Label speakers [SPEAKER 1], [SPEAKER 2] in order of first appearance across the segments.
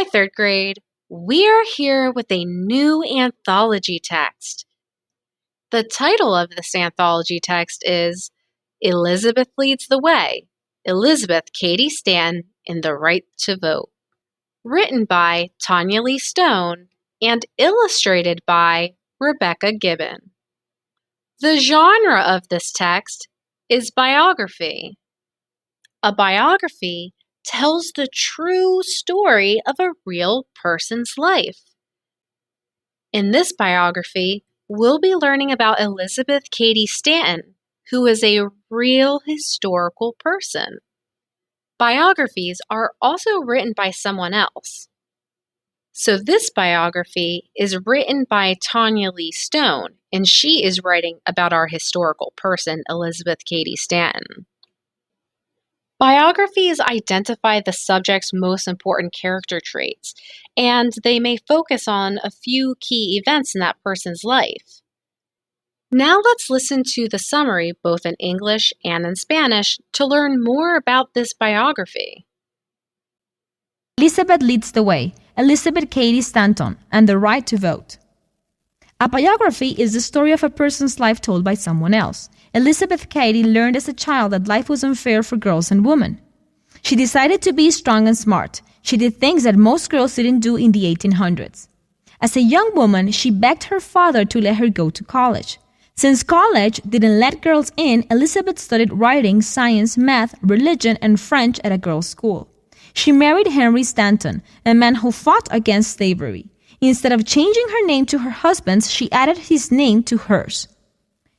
[SPEAKER 1] Hi, third grade. We are here with a new anthology text. The title of this anthology text is Elizabeth Leads the Way, Elizabeth Cady Stanton in the Right to Vote, written by Tanya Lee Stone and illustrated by Rebecca Gibbon. The genre of this text is biography. A biography tells the true story of a real person's life. In this biography, we'll be learning about Elizabeth Cady Stanton, who is a real historical person. Biographies are also written by someone else. So this biography is written by Tanya Lee Stone, and she is writing about our historical person, Elizabeth Cady Stanton. Biographies identify the subject's most important character traits, and they may focus on a few key events in that person's life. Now let's listen to the summary both in English and in Spanish to learn more about this biography.
[SPEAKER 2] Elizabeth Leads the Way, Elizabeth Cady Stanton, and the Right to Vote. A biography is the story of a person's life told by someone else. Elizabeth Cady learned as a child that life was unfair for girls and women. She decided to be strong and smart. She did things that most girls didn't do in the 1800s. As a young woman, she begged her father to let her go to college. Since college didn't let girls in, Elizabeth studied writing, science, math, religion, and French at a girls' school. She married Henry Stanton, a man who fought against slavery. Instead of changing her name to her husband's, she added his name to hers.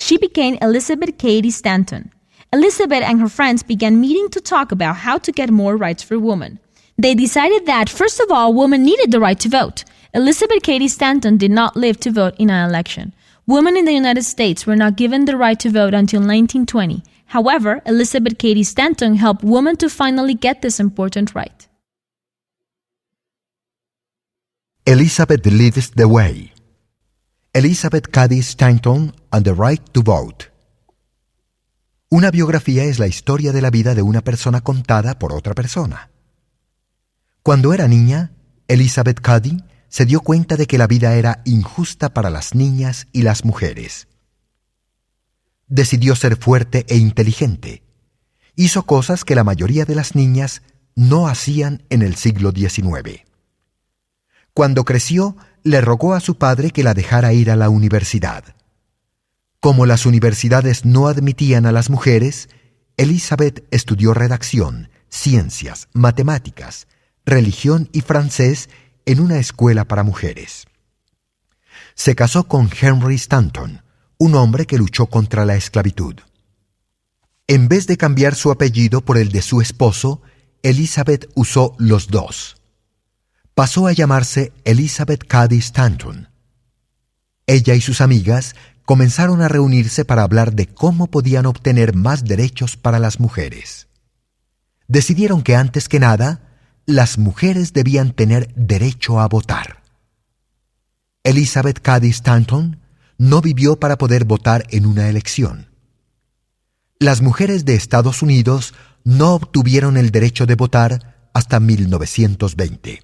[SPEAKER 2] She became Elizabeth Cady Stanton. Elizabeth and her friends began meeting to talk about how to get more rights for women. They decided that, first of all, women needed the right to vote. Elizabeth Cady Stanton did not live to vote in an election. Women in the United States were not given the right to vote until 1920. However, Elizabeth Cady Stanton helped women to finally get this important right.
[SPEAKER 3] Elizabeth Leads the Way. Elizabeth Cady Stanton and the Right to Vote. Una biografía es la historia de la vida de una persona contada por otra persona. Cuando era niña, Elizabeth Cady se dio cuenta de que la vida era injusta para las niñas y las mujeres. Decidió ser fuerte e inteligente. Hizo cosas que la mayoría de las niñas no hacían en el siglo XIX. Cuando creció, le rogó a su padre que la dejara ir a la universidad. Como las universidades no admitían a las mujeres, Elizabeth estudió redacción, ciencias, matemáticas, religión y francés en una escuela para mujeres. Se casó con Henry Stanton, un hombre que luchó contra la esclavitud. En vez de cambiar su apellido por el de su esposo, Elizabeth usó los dos. Pasó a llamarse Elizabeth Cady Stanton. Ella y sus amigas comenzaron a reunirse para hablar de cómo podían obtener más derechos para las mujeres. Decidieron que antes que nada, las mujeres debían tener derecho a votar. Elizabeth Cady Stanton no vivió para poder votar en una elección. Las mujeres de Estados Unidos no obtuvieron el derecho de votar hasta 1920.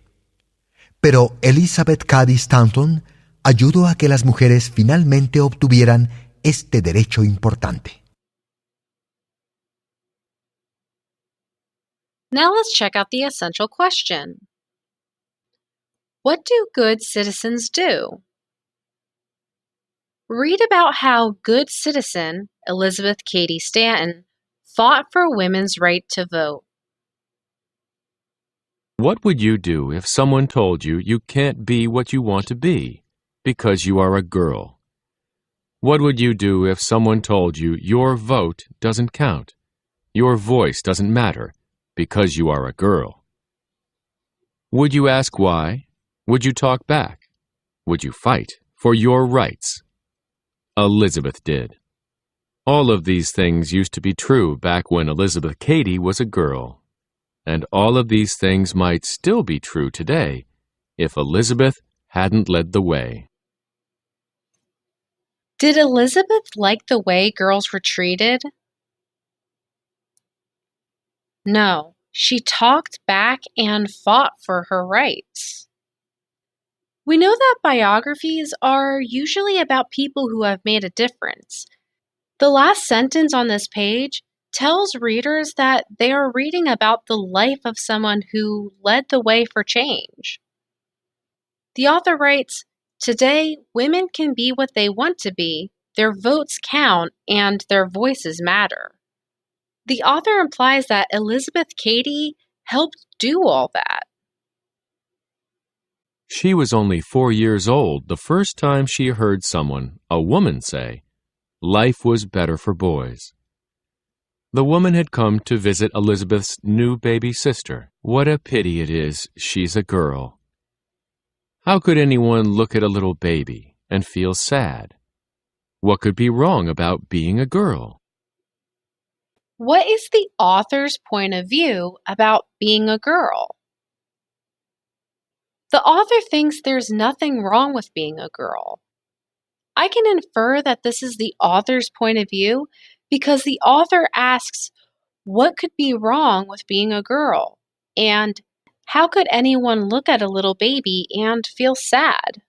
[SPEAKER 3] Pero Elizabeth Cady Stanton ayudó a que las mujeres finalmente obtuvieran este derecho importante.
[SPEAKER 1] Now let's check out the essential question. What do good citizens do? Read about how good citizen Elizabeth Cady Stanton fought for women's right to vote.
[SPEAKER 4] What would you do if someone told you you can't be what you want to be because you are a girl? What would you do if someone told you your vote doesn't count, your voice doesn't matter because you are a girl? Would you ask why? Would you talk back? Would you fight for your rights? Elizabeth did. All of these things used to be true back when Elizabeth Cady was a girl. And all of these things might still be true today if Elizabeth hadn't led the way.
[SPEAKER 1] Did Elizabeth like the way girls were treated? No, she talked back and fought for her rights. We know that biographies are usually about people who have made a difference. The last sentence on this page tells readers that they are reading about the life of someone who led the way for change. The author writes, "Today, women can be what they want to be, their votes count, and their voices matter." The author implies that Elizabeth Cady helped do all that.
[SPEAKER 4] She was only 4 years old the first time she heard someone, a woman, say, "Life was better for boys." The woman had come to visit Elizabeth's new baby sister. "What a pity it is she's a girl. How could anyone look at a little baby and feel sad? What could be wrong about being a girl?"
[SPEAKER 1] What is the author's point of view about being a girl? The author thinks there's nothing wrong with being a girl. I can infer that this is the author's point of view because the author asks, what could be wrong with being a girl? And how could anyone look at a little baby and feel sad?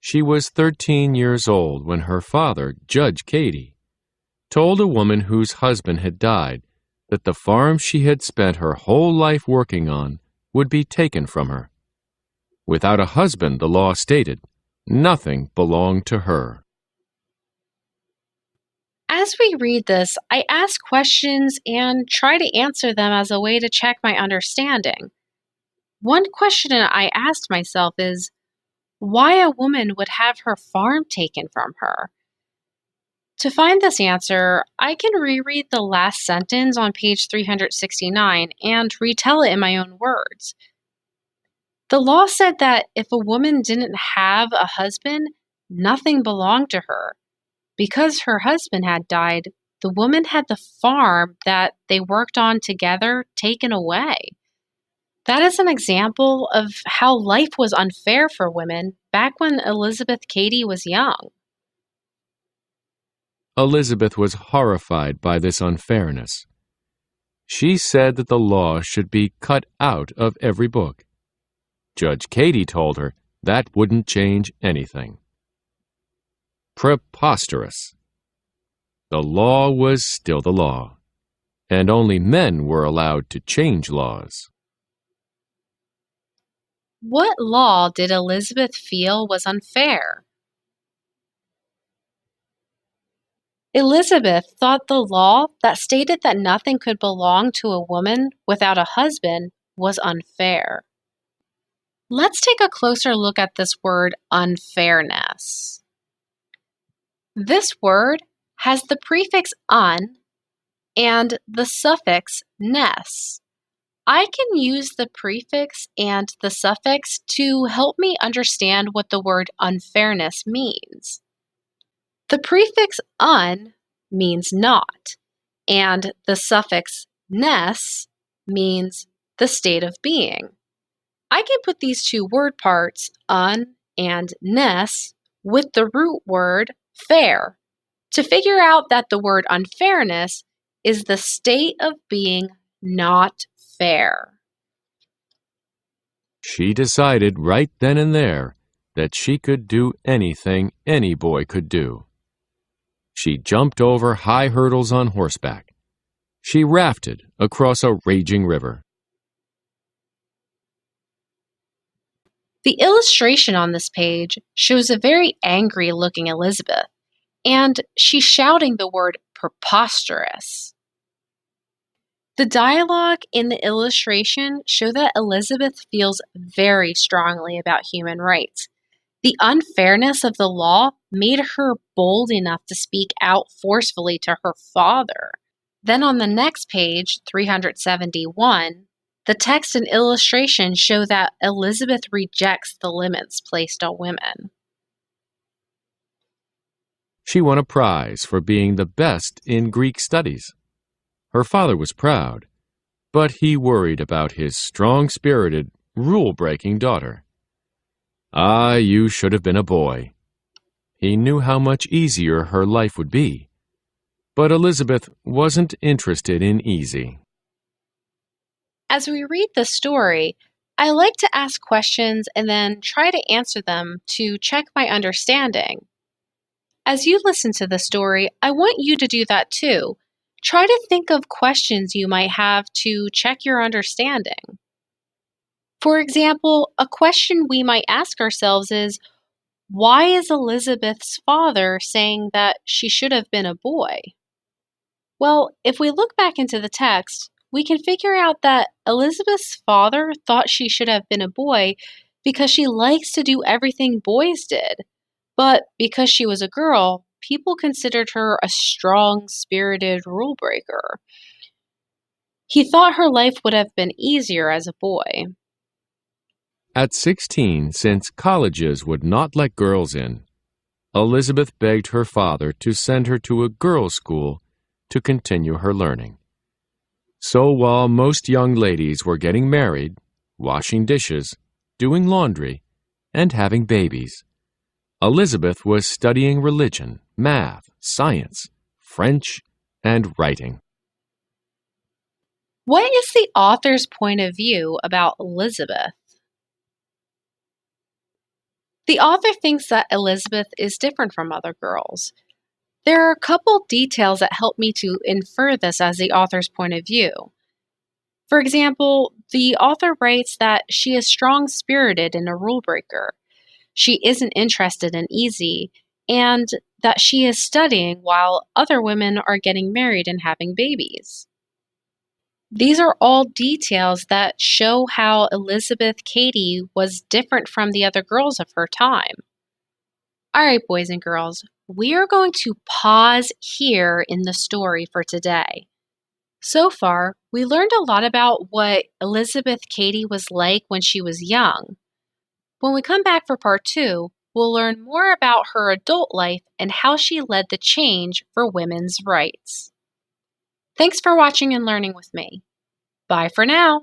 [SPEAKER 4] She was 13 years old when her father, Judge Cady, told a woman whose husband had died that the farm she had spent her whole life working on would be taken from her. Without a husband, the law stated, nothing belonged to her.
[SPEAKER 1] As we read this, I ask questions and try to answer them as a way to check my understanding. One question I asked myself is, why a woman would have her farm taken from her? To find this answer, I can reread the last sentence on page 369 and retell it in my own words. The law said that if a woman didn't have a husband, nothing belonged to her. Because her husband had died, the woman had the farm that they worked on together taken away. That is an example of how life was unfair for women back when Elizabeth Cady was young.
[SPEAKER 4] Elizabeth was horrified by this unfairness. She said that the law should be cut out of every book. Judge Cady told her that wouldn't change anything. Preposterous. The law was still the law, and only men were allowed to change laws.
[SPEAKER 1] What law did Elizabeth feel was unfair? Elizabeth thought the law that stated that nothing could belong to a woman without a husband was unfair. Let's take a closer look at this word unfairness. This word has the prefix un and the suffix ness. I can use the prefix and the suffix to help me understand what the word unfairness means. The prefix un means not, and the suffix ness means the state of being. I can put these two word parts, un and ness, with the root word fair to figure out that the word unfairness is the state of being not fair.
[SPEAKER 4] She decided right then and there that she could do anything any boy could do. She jumped over high hurdles on horseback. She rafted across a raging river.
[SPEAKER 1] The illustration on this page shows a very angry-looking Elizabeth, and she's shouting the word preposterous. The dialogue in the illustration show that Elizabeth feels very strongly about human rights. The unfairness of the law made her bold enough to speak out forcefully to her father. Then on the next page, 371, the text and illustration show that Elizabeth rejects the limits placed on women.
[SPEAKER 4] She won a prize for being the best in Greek studies. Her father was proud, but he worried about his strong-spirited, rule-breaking daughter. "Ah, you should have been a boy." He knew how much easier her life would be. But Elizabeth wasn't interested in easy.
[SPEAKER 1] As we read the story, I like to ask questions and then try to answer them to check my understanding. As you listen to the story, I want you to do that too. Try to think of questions you might have to check your understanding. For example, a question we might ask ourselves is, why is Elizabeth's father saying that she should have been a boy? Well, if we look back into the text, we can figure out that Elizabeth's father thought she should have been a boy because she likes to do everything boys did. But because she was a girl, people considered her a strong spirited rule breaker. He thought her life would have been easier as a boy.
[SPEAKER 4] At 16, since colleges would not let girls in, Elizabeth begged her father to send her to a girls' school to continue her learning. So while most young ladies were getting married, washing dishes, doing laundry, and having babies, Elizabeth was studying religion, math, science, French, and writing.
[SPEAKER 1] What is the author's point of view about Elizabeth? The author thinks that Elizabeth is different from other girls. There are a couple details that help me to infer this as the author's point of view. For example, the author writes that she is strong-spirited and a rule breaker. She isn't interested in easy, and that she is studying while other women are getting married and having babies. These are all details that show how Elizabeth Cady was different from the other girls of her time. All right, boys and girls, we are going to pause here in the story for today. So far, we learned a lot about what Elizabeth Cady was like when she was young. When we come back for part 2, we'll learn more about her adult life and how she led the change for women's rights. Thanks for watching and learning with me. Bye for now.